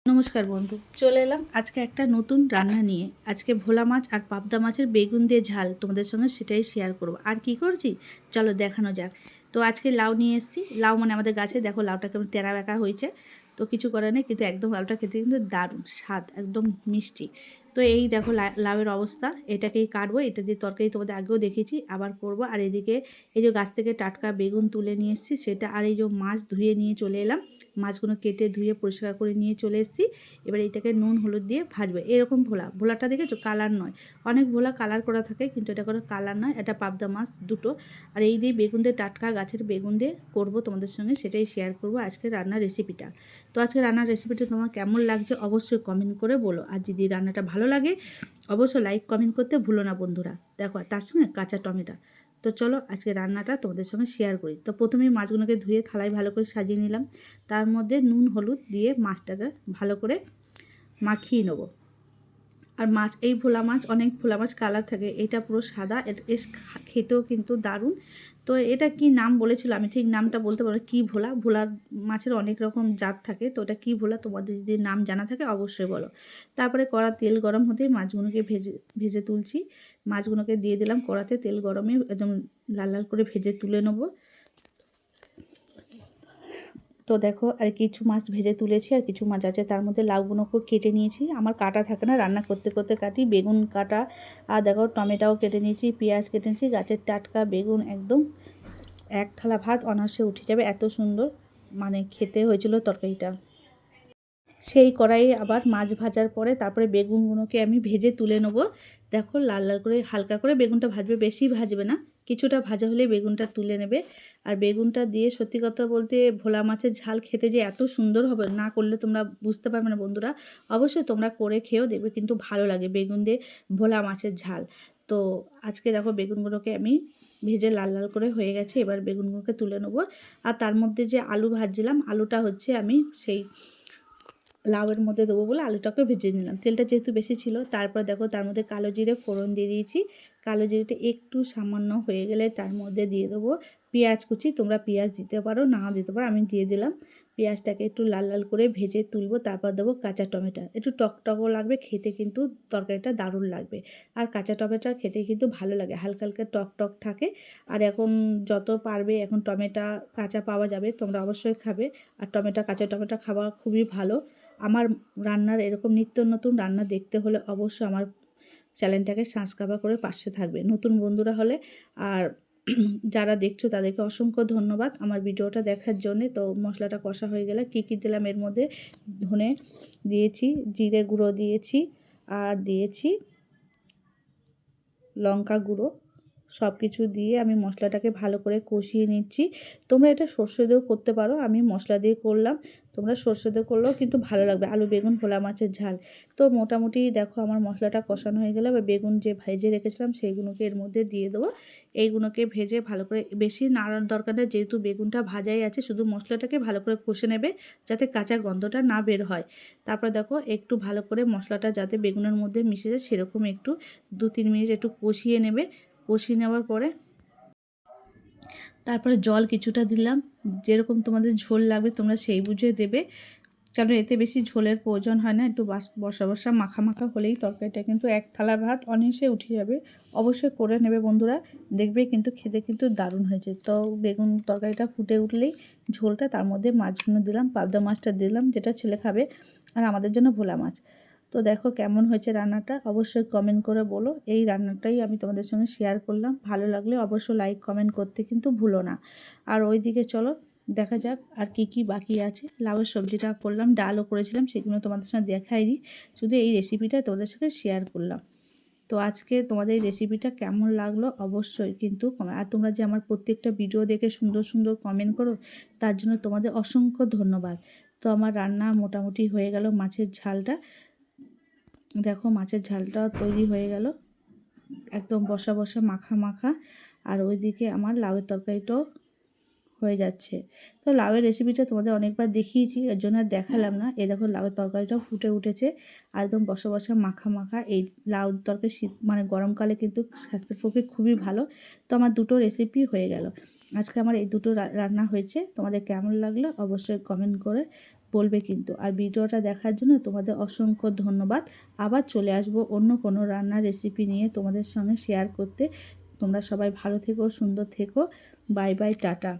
নমস্কার বন্ধু, চলে এলাম আজকে একটা নতুন রান্না নিয়ে। আজকে ভোলা মাছ আর পাবদা মাছের বেগুন দিয়ে ঝাল তোমাদের সঙ্গে সেটাই শেয়ার করব। আর কি করছি চলো দেখানো যাক। তো আজকে লাউ নিয়ে এসেছি। লাউ মানে আমাদের গাছে দেখো লাউটা কেমন টেরা বেঁকা হয়েছে। তো কিছু করার নেই, কিন্তু একদম লাউটা খেতে কিন্তু দারুণ স্বাদ, একদম মিষ্টি। তো এই দেখো লাউয়ের অবস্থা, এটাকেই কাটবো। এটা দিয়ে তরকারি তোমাদের আগেও দেখেছি, আবার করব। আর এদিকে এই যে গাছ থেকে টাটকা বেগুন তুলে নিয়ে এসেছি সেটা, আর এই যে মাছ ধুয়ে নিয়ে চলে এলাম। মাছগুলো কেটে ধুয়ে পরিষ্কার করে নিয়ে চলে এসেছি। এবার এটাকে নুন হলুদ দিয়ে ভাজবে। এরকম ভোলাটা দেখেছো, কালার নয়। অনেক ভোলা কালার করা থাকে, কিন্তু এটা কোনো কালার নয়, এটা পাবদা মাছ দুটো। আর এই দিয়ে বেগুন দিয়ে, টাটকা গাছের বেগুন দিয়ে করবো তোমাদের সঙ্গে, সেটাই শেয়ার করব আজকে রান্নার রেসিপিটা। তো আজকে রান্নার রেসিপিটা তোমার কেমন লাগছে অবশ্যই কমেন্ট করে বলো। আর যদি রান্নাটা ভালো লাগে অবশ্যই লাইক কমেন্ট করতে ভুলো না বন্ধুরা। দেখো তার সঙ্গে কাঁচা টমেটো। তো চলো আজকে রান্নাটা তোমাদের সঙ্গে শেয়ার করি। তো প্রথমেই মাছগুলোকে ধুয়ে থালায় ভালো করে সাজিয়ে নিলাম। তার মধ্যে নুন হলুদ দিয়ে মাছটাকে ভালো করে মাখিয়ে নেব। আর মাছ, এই ভোলা মাছ, অনেক ভোলা মাছ কালার থাকে, এটা পুরো সাদা। খেতেও কিন্তু দারুণ। তো এটা কি নাম বলেছিল আমি ঠিক নামটা বলতে পারবো, কি ভোলা। ভোলার মাছের অনেক রকম জাত থাকে, তো ওটা কী ভোলা তোমাদের যদি নাম জানা থাকে অবশ্যই বলো। তারপরে কড়া তেল গরম হতেই মাছগুলোকে ভেজে ভেজে তুলছি। মাছগুলোকে দিয়ে দিলাম কড়াতে, তেল গরমে একদম লাল লাল করে ভেজে তুলে নেবো। তো দেখো আর কিছু মাছ ভেজে তুলেছি, আর কিছু মাছ আছে তার মধ্যে লাউগুলোকেও কেটে নিয়েছি। আমার কাটা থাকে না, রান্না করতে করতে কাটি। বেগুন কাটা, আর দেখো টমেটোও কেটে নিয়েছি, পেঁয়াজ কেটে নিয়েছি। গাছের টাটকা বেগুন, একদম এক থালা ভাত অনায়াসে উঠে যাবে, এত সুন্দর মানে খেতে হয়েছিল তরকারিটা। সেই কড়াইয়ে আবার মাছ ভাজার পরে তারপরে বেগুনগুলোকে আমি ভেজে তুলে নেবো। দেখো লাল লাল করে হালকা করে বেগুনটা ভাজবে, বেশি ভাজবে না, কিছুটা ভাজা হলে বেগুনটা তুলে নেবে। আর বেগুনটা দিয়ে সত্যি কথা বলতে ভোলা মাছের ঝাল খেতে যে এত সুন্দর হবে, না করলে তোমরা বুঝতে পারবে না বন্ধুরা। অবশ্যই তোমরা করে খেয়েও দেখবে, কিন্তু ভালো লাগে বেগুন দিয়ে ভোলা মাছের ঝাল। তো আজকে দেখো বেগুনগুলোকে আমি ভেজে লাল লাল করে হয়ে গেছে, এবার বেগুনগুলোকে তুলে নেবো। আর তার মধ্যে যে আলু ভাজছিলাম, আলুটা হচ্ছে আমি সেই লাউয়ের মধ্যে দেবো বলে আলুটাকে ভেজে নিলাম। তেলটা যেহেতু বেশি ছিল, তারপর দেখো তার মধ্যে কালো জিরে ফোড়ন দিয়ে দিয়েছি। কালো জিরেটা একটু সামান্য হয়ে গেলে তার মধ্যে দিয়ে দেবো পেঁয়াজ কুচি। তোমরা পেঁয়াজ দিতে পারো, নাও দিতে পারো, আমি দিয়ে দিলাম। পেঁয়াজটাকে একটু লাল লাল করে ভেজে তুলবো। তারপর দেবো কাঁচা টমেটো, একটু টকটকও লাগবে খেতে, কিন্তু তরকারিটা দারুণ লাগবে। আর কাঁচা টমেটো খেতে কিন্তু ভালো লাগে, হালকা হালকা টক টক থাকে। আর এখন যত পারবে এখন টমেটো কাঁচা পাওয়া যাবে, তোমরা অবশ্যই খাবে। আর কাঁচা টমেটো খাওয়া খুবই ভালো। আমার রান্নার এরকম নিত্য নতুন রান্না দেখতে হলে অবশ্যই আমার চ্যানেলটাকে সাবস্ক্রাইব করে পাশে থাকবে, নতুন বন্ধুরা হলে। আর যারা দেখছো তাদেরকে অসংখ্য ধন্যবাদ আমার ভিডিওটা দেখার জন্যে। তো মশলাটা কষা হয়ে গেলে কী কী দিলাম এর মধ্যে, ধনে দিয়েছি, জিরে গুঁড়ো দিয়েছি, আর দিয়েছি লঙ্কা গুঁড়ো। সব কিছু দিয়ে আমি মশলাটাকে ভালো করে কষিয়ে নিচ্ছি। তোমরা এটা সর্ষে দিয়েও করতে পারো, আমি মশলা দিয়ে করলাম। তোমরা সর্ষে দিয়ে করলেও কিন্তু ভালো লাগবে, আলু বেগুন ভোলা মাছের ঝাল। তো মোটামুটি দেখো আমার মশলাটা কষানো হয়ে গেলে, এবার বেগুন যে ভেজে রেখেছিলাম সেইগুলোকে এর মধ্যে দিয়ে দেবো। এইগুলোকে ভেজে ভালো করে, বেশি নাড়ার দরকার নেই, যেহেতু বেগুনটা ভাজাই আছে, শুধু মশলাটাকে ভালো করে কষে নেবে যাতে কাঁচা গন্ধটা না বের হয়। তারপর দেখো একটু ভালো করে মশলাটা যাতে বেগুনের মধ্যে মিশে যায় সেরকম একটু 2-3 মিনিট একটু কষিয়ে নেবে। কষিয়ে নেওয়ার পরে তারপরে জল কিছুটা দিলাম, যেরকম তোমাদের ঝোল লাগবে তোমরা সেই বুঝে দেবে, কারণ এতে বেশি ঝোলের প্রয়োজন হয় না। একটু বসা বসা মাখা মাখা হলেই তরকারিটা কিন্তু এক থালা ভাত অনায়াসে উঠে যাবে। অবশ্যই করে নেবে বন্ধুরা, দেখবে কিন্তু খেতে কিন্তু দারুণ হয়েছে। তো বেগুন তরকারিটা ফুটে উঠলেই ঝোলটা, তার মধ্যে মাছগুলো দিলাম, পাবদা মাছটা দিলাম যেটা ছেলে খাবে, আর আমাদের জন্য ভোলা মাছ। তো দেখো কেমন হয়েছে রান্নাটা অবশ্যই কমেন্ট করে বলো। এই রান্নাটাই আমি তোমাদের সঙ্গে শেয়ার করলাম, ভালো লাগলে অবশ্যই লাইক কমেন্ট করতে কিন্তু ভুলো না। আর ওইদিকে চলো দেখা যাক আর কি কি বাকি আছে। লাউয়ের সবজিটা করলাম, ডালও করেছিলাম, সেগুলো তোমাদের সঙ্গে দেখাইনি, শুধু এই রেসিপিটা তোমাদের সঙ্গে শেয়ার করলাম। তো আজকে তোমাদের এই রেসিপিটা কেমন লাগলো অবশ্যই কিন্তু আর তোমরা যে আমার প্রত্যেকটা ভিডিও দেখে সুন্দর সুন্দর কমেন্ট করো, তার জন্য তোমাদের অসংখ্য ধন্যবাদ। তো আমার রান্না মোটামুটি হয়ে গেল, মাছের ঝালটা দেখো, মাছের ঝালটা তৈরি হয়ে গেল, একদম বসা বসা মাখা মাখা। আর ওইদিকে আমার লাউয়ের তরকারিটাও হয়ে যাচ্ছে। তো লাউয়ের রেসিপিটা তোমাদের অনেকবার দেখিয়েছি, এর জন্য আর দেখালাম না। এই দেখো লাউয়ের তরকারিটাও ফুটে উঠেছে, একদম বসা বসা মাখা মাখা। এই লাউ তরকারি শীত মানে গরমকালে কিন্তু স্বাস্থ্যের পক্ষে খুবই ভালো। তো আমার দুটো রেসিপি হয়ে গেল, আজকে আমার এই দুটো রান্না হয়েছে। তোমাদের কেমন লাগলো অবশ্যই কমেন্ট করে বলবে কিন্তু। আর ভিডিওটা দেখার জন্য তোমাদের অসংখ্য ধন্যবাদ। আবার চলে আসবো অন্য কোনো রান্নার রেসিপি নিয়ে তোমাদের সঙ্গে শেয়ার করতে। তোমরা সবাই ভালো থেকো, সুন্দর থেকো। Bye bye, tata.